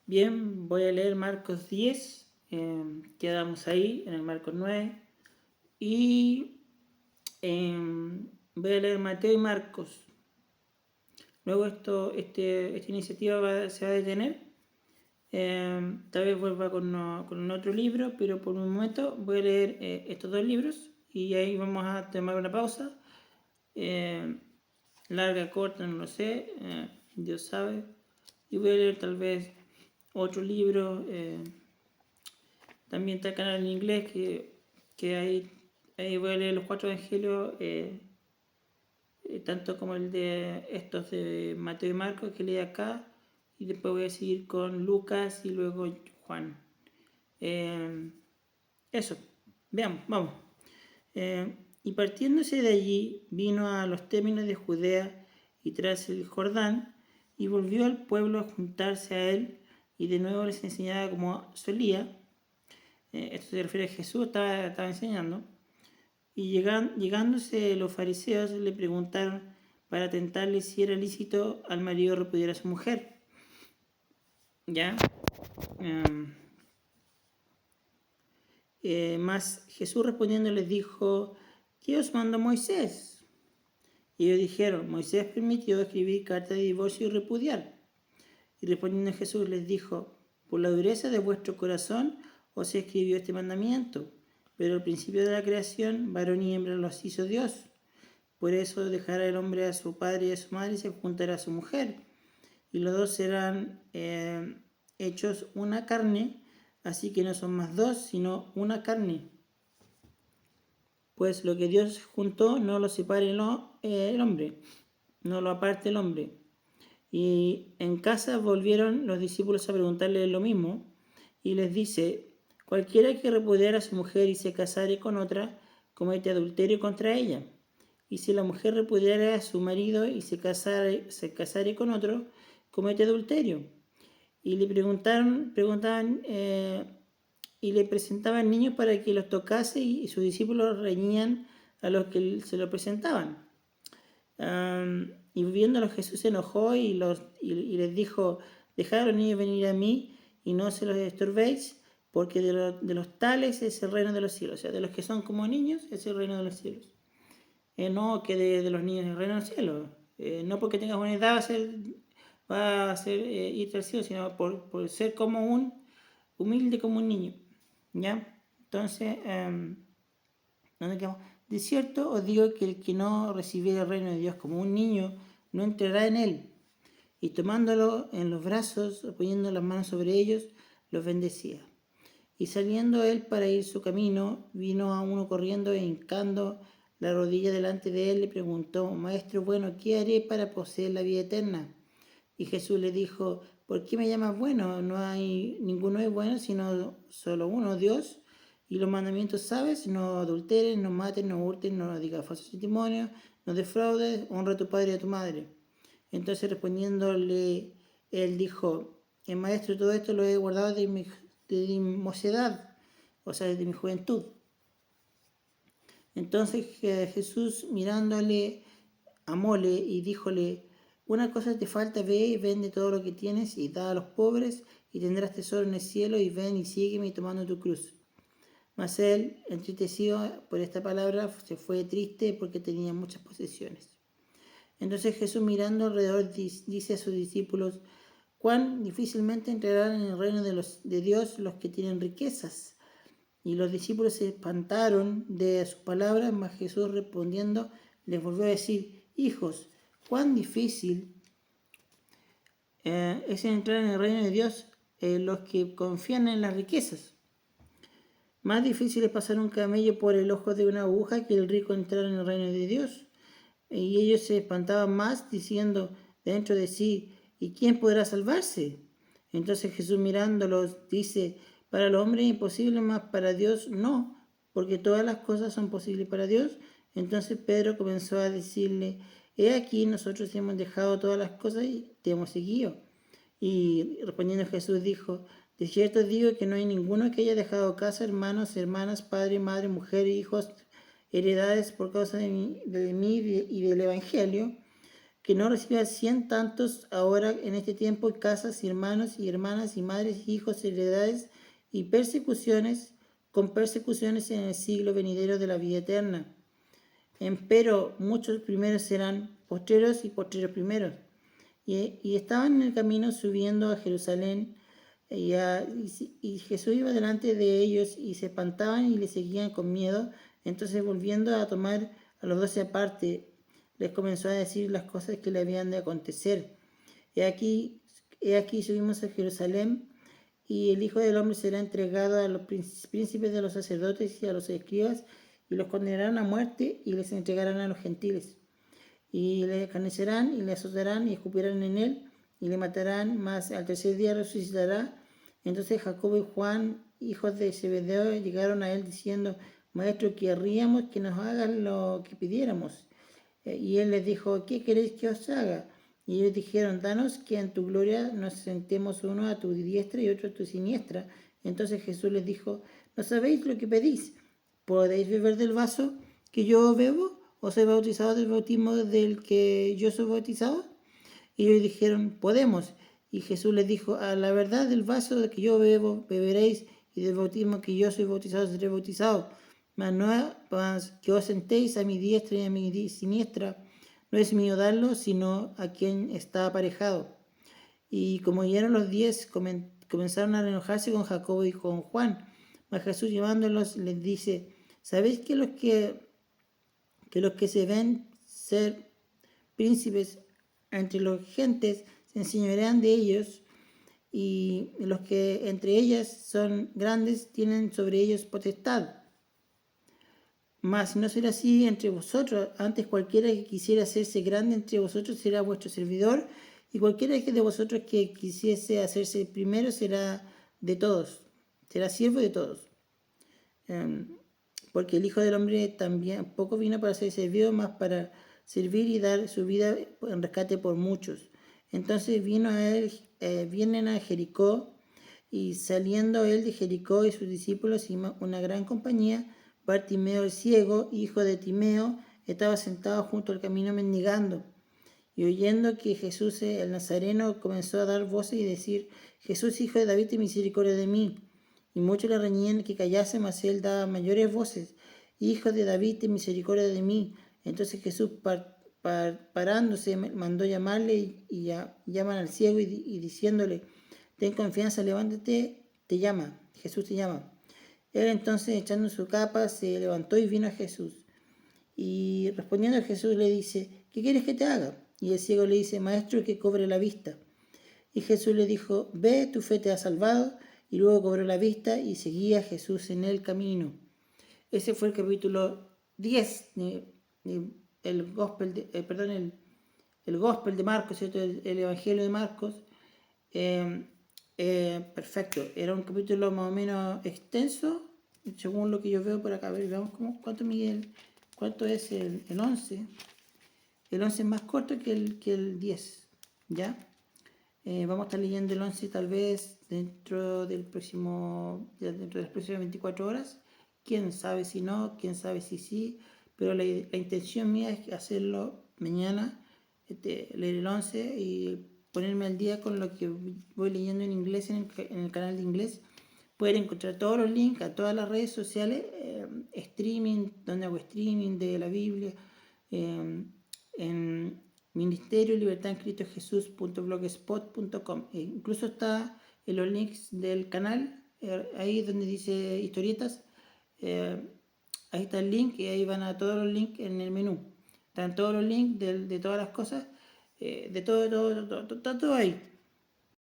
Bien, voy a leer Marcos 10, quedamos ahí en el Marcos 9 y voy a leer Mateo y Marcos. Luego esta iniciativa se va a detener. Tal vez vuelva con otro libro, pero por un momento voy a leer estos dos libros y ahí vamos a tomar una pausa. Larga, corta, no lo sé, Dios sabe. Y voy a leer tal vez otro libro. También está el canal en inglés que ahí voy a leer los 4 evangelios, tanto como el de estos de Mateo y Marcos que leí acá, y después voy a seguir con Lucas y luego Juan. Eso, veamos, vamos. Y partiéndose de allí, vino a los términos de Judea y tras el Jordán, y volvió al pueblo a juntarse a él, y de nuevo les enseñaba como solía. Esto se refiere a Jesús, estaba enseñando. Y llegándose los fariseos le preguntaron para tentarle si era lícito al marido repudiar a su mujer. ¿Ya? Mas Jesús respondiendo les dijo, ¿qué os mandó Moisés? Y ellos dijeron, Moisés permitió escribir carta de divorcio y repudiar. Y respondiendo Jesús les dijo, por la dureza de vuestro corazón os escribió este mandamiento, pero al principio de la creación, varón y hembra los hizo Dios. Por eso dejará el hombre a su padre y a su madre y se juntará a su mujer, y los dos serán hechos una carne, así que no son más dos, sino una carne. Pues lo que Dios juntó no lo separe el hombre, no lo aparte el hombre. Y en casa volvieron los discípulos a preguntarle lo mismo, y les dice, cualquiera que repudiara a su mujer y se casare con otra, comete adulterio contra ella. Y si la mujer repudiara a su marido y se casare con otro, comete adulterio. Y le preguntaban y le presentaban niños para que los tocase, y sus discípulos reñían a los que se lo presentaban. Y viéndolo Jesús se enojó y les dijo, dejad a los niños venir a mí y no se los estorbéis, porque de los tales es el reino de los cielos. O sea, de los que son como niños es el reino de los cielos. No que de los niños del reino del cielo. No porque tengas una edad va a ser irte al cielo, sino por ser como humilde como un niño. ¿Ya? Entonces, ¿dónde quedamos? De cierto os digo que el que no recibiera el reino de Dios como un niño, no entrará en él. Y tomándolo en los brazos, poniendo las manos sobre ellos, los bendecía. Y saliendo él para ir su camino, vino a uno corriendo e hincando la rodilla delante de él, le preguntó, Maestro bueno, ¿qué haré para poseer la vida eterna? Y Jesús le dijo, ¿por qué me llamas bueno? No hay ninguno es bueno, sino solo uno, Dios. Y los mandamientos, ¿sabes? No adulteres, no mates, no hurtes, no digas falso testimonio, no defraudes, honra a tu padre y a tu madre. Entonces respondiéndole, él dijo, el maestro, todo esto lo he guardado de mi mocedad, o sea, desde mi juventud. Entonces Jesús mirándole, amóle y díjole, una cosa te falta, ve y vende todo lo que tienes y da a los pobres y tendrás tesoro en el cielo, y ven y sígueme tomando tu cruz. Mas él, entristecido por esta palabra, se fue triste porque tenía muchas posesiones. Entonces Jesús mirando alrededor dice a sus discípulos, cuán difícilmente entrarán en el reino de Dios los que tienen riquezas. Y los discípulos se espantaron de sus palabras, mas Jesús respondiendo les volvió a decir, hijos, cuán difícil es entrar en el reino de Dios los que confían en las riquezas. Más difícil es pasar un camello por el ojo de una aguja que el rico entrar en el reino de Dios. Y ellos se espantaban más, diciendo dentro de sí, ¿y quién podrá salvarse? Entonces Jesús mirándolos dice, para el hombre es imposible, mas para Dios no, porque todas las cosas son posibles para Dios. Entonces Pedro comenzó a decirle, he aquí, nosotros hemos dejado todas las cosas y te hemos seguido. Y respondiendo Jesús dijo, de cierto digo que no hay ninguno que haya dejado casa, hermanos, hermanas, padre, madre, mujer, hijos, heredades por causa de mí y del Evangelio, que no reciba 100 tantos ahora en este tiempo, y casas, y hermanos, y hermanas, y madres, y hijos, heredades, y persecuciones, con persecuciones en el siglo venidero de la vida eterna. Empero muchos primeros serán postreros y postreros primeros. Y estaban en el camino subiendo a Jerusalén, y Jesús iba delante de ellos, y se espantaban y le seguían con miedo. Entonces, volviendo a tomar a los 12 aparte, les comenzó a decir las cosas que le habían de acontecer. He aquí subimos a Jerusalén, y el Hijo del Hombre será entregado a los príncipes de los sacerdotes y a los escribas, y los condenarán a muerte, y les entregarán a los gentiles. Y le escarnecerán, y le azotarán, y escupirán en él, y le matarán, mas al tercer día resucitará. Entonces Jacobo y Juan, hijos de Zebedeo, llegaron a él diciendo: Maestro, querríamos que nos hagas lo que pidiéramos. Y él les dijo: ¿Qué queréis que os haga? Y ellos dijeron: Danos que en tu gloria nos sentemos uno a tu diestra y otro a tu siniestra. Entonces Jesús les dijo: ¿No sabéis lo que pedís? ¿Podéis beber del vaso que yo bebo? ¿O soy bautizado del bautismo del que yo soy bautizado? Y ellos dijeron: Podemos. Y Jesús les dijo: A la verdad, del vaso que yo bebo, beberéis, y del bautismo que yo soy bautizado, seré bautizado. Mas no mas que os sentéis a mi diestra y a mi siniestra, no es mío darlo, sino a quien está aparejado. Y como oyeron los 10, comenzaron a enojarse con Jacobo y con Juan. Mas Jesús, llevándolos, les dice: ¿Sabéis que los que se ven ser príncipes entre las gentes se enseñorean de ellos, y los que entre ellas son grandes tienen sobre ellos potestad? Mas no será así entre vosotros. Antes, cualquiera que quisiera hacerse grande entre vosotros será vuestro servidor, y cualquiera de vosotros que quisiese hacerse primero será de todos, será siervo de todos. Porque el Hijo del Hombre también poco vino para ser servido, más para servir y dar su vida en rescate por muchos. Entonces vienen a Jericó, y saliendo él de Jericó y sus discípulos y una gran compañía, Bartimeo el ciego, hijo de Timeo, estaba sentado junto al camino mendigando. Y oyendo que Jesús el Nazareno, comenzó a dar voces y decir: Jesús, hijo de David, ten misericordia de mí. Y muchos le reñían que callase, mas él daba mayores voces: Hijo de David, ten misericordia de mí. Entonces Jesús, parándose, mandó llamarle, y llaman al ciego, y diciéndole: Ten confianza, levántate, te llama, Jesús te llama. Él entonces, echando su capa, se levantó y vino a Jesús. Y respondiendo a Jesús le dice: ¿Qué quieres que te haga? Y el ciego le dice: Maestro, que cobre la vista. Y Jesús le dijo: Ve, tu fe te ha salvado. Y luego cobró la vista y seguía a Jesús en el camino. Ese fue el capítulo 10, el Gospel el Gospel de Marcos, ¿cierto? El Evangelio de Marcos. Perfecto, era un capítulo más o menos extenso, según lo que yo veo por acá. A ver, veamos cuánto, Miguel, cuánto es el 11. El 11 es más corto que el 10, ¿ya? Vamos a estar leyendo el 11 tal vez dentro de las próximas 24 horas. Quién sabe si no, quién sabe si sí, pero la intención mía es hacerlo mañana, leer el 11 y ponerme al día con lo que voy leyendo en inglés en el canal de inglés. Pueden encontrar todos los links a todas las redes sociales, streaming, donde hago streaming de la Biblia, en Ministerio Libertad en Cristo Jesús.blogspot.com. Incluso está en los links del canal, ahí donde dice historietas, ahí está el link, y ahí van a todos los links en el menú. Están todos los links de todas las cosas, de todo, está todo ahí.